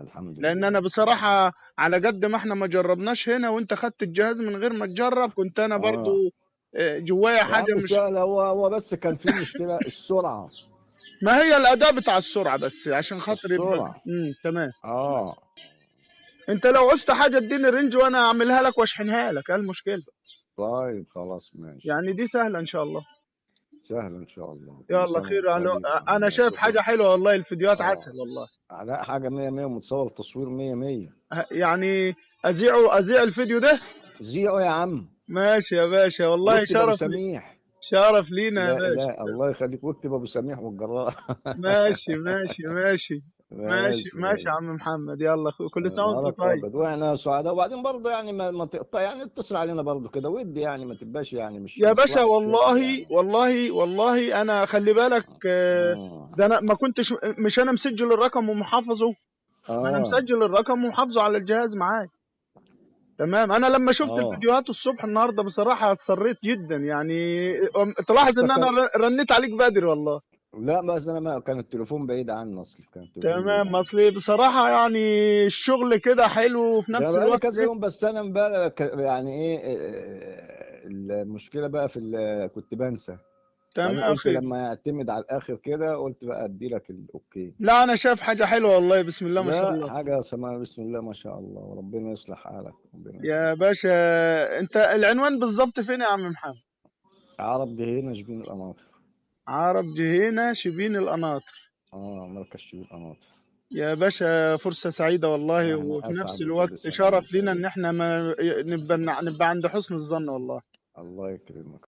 الحمد لان لله. انا بصراحه على قد ما احنا ما جربناش هنا وانت خدت الجهاز من غير ما تجرب، كنت انا برضو اه جوايا يا حاجه عم مش. سهل، هو بس كان في مشكلة السرعة. ما هي الاداء بتاع السرعه بس عشان خاطر يبقى. السرعة. تمام. اه انت لو عوزت حاجه اديني رينج وانا اعملها لك واشحنها لك، ايه المشكله؟ طيب خلاص ماشي. يعني دي سهله ان شاء الله. سهل ان شاء الله. كل يلا سنة خير. وانت طيب يا انا عم شايف مصطفى. حاجه حلوه والله، الفيديوهات عسل اه والله. لا حاجة مية مية، متصور تصوير مية مية. يعني اذيع الفيديو ده. زيقوا يا عم. ماشي يا باشا، والله واكتب ابو شرف لي. سميح. شرف لينا يا لا باشا. لا الله يخليك، واكتب ابو سميح والجراح. ماشي ماشي ماشي. ماشي ماشي ماشي يا ماشي. عم محمد، يلا كل سنه وانت نهارك طيب. ابيض واحنا سعداء. وبعدين برضه يعني ما تقطع يعني، اتصل علينا برضه كده ودي يعني، ما تبقاش يعني مش يا باشا مصلحة شغل والله يعني. والله والله انا خلي بالك اه ده انا ما كنتش، مش انا مسجل الرقم ومحافظه. ما انا اه مسجل الرقم ومحافظه على الجهاز معايا. تمام. انا لما شفت اه. الفيديوهات الصبح النهارده بصراحه اضطريت جدا يعني. تلاحظ ان انا افتكر. رنيت عليك بدري والله. لا بس انا ما كان التليفون بعيد عني، اصلي كان التليفون بعيد تمام. عني. اصلي بصراحه يعني الشغل كده حلو وفي ده انا نفس بقالي الوقت كذا ايه. يوم، بس انا امبارح يعني ايه المشكله بقى في كنت بنسى. بعدين تمام قلت خير. لما يعتمد على الاخر كده، قلت بقى ادي لك الاوكي. لا انا شايف حاجه حلوه والله، بسم الله ما شاء لا الله. حاجه سماء بسم الله ما شاء الله، وربنا يصلح حالك، ربنا يصلح يا حالك. باشا، انت العنوان بالظبط فين يا عم محمد؟ عرب جهينة شبين القناطر. عرب جهينة شبين القناطر. اه مركز شبين القناطر. يا باشا فرصة سعيدة والله، وفي احنا نفس اسعد، وكل الوقت سنه شرف وانت لينا طيب. ان احنا ما نبقى عند حسن الظن والله. الله يكرمك.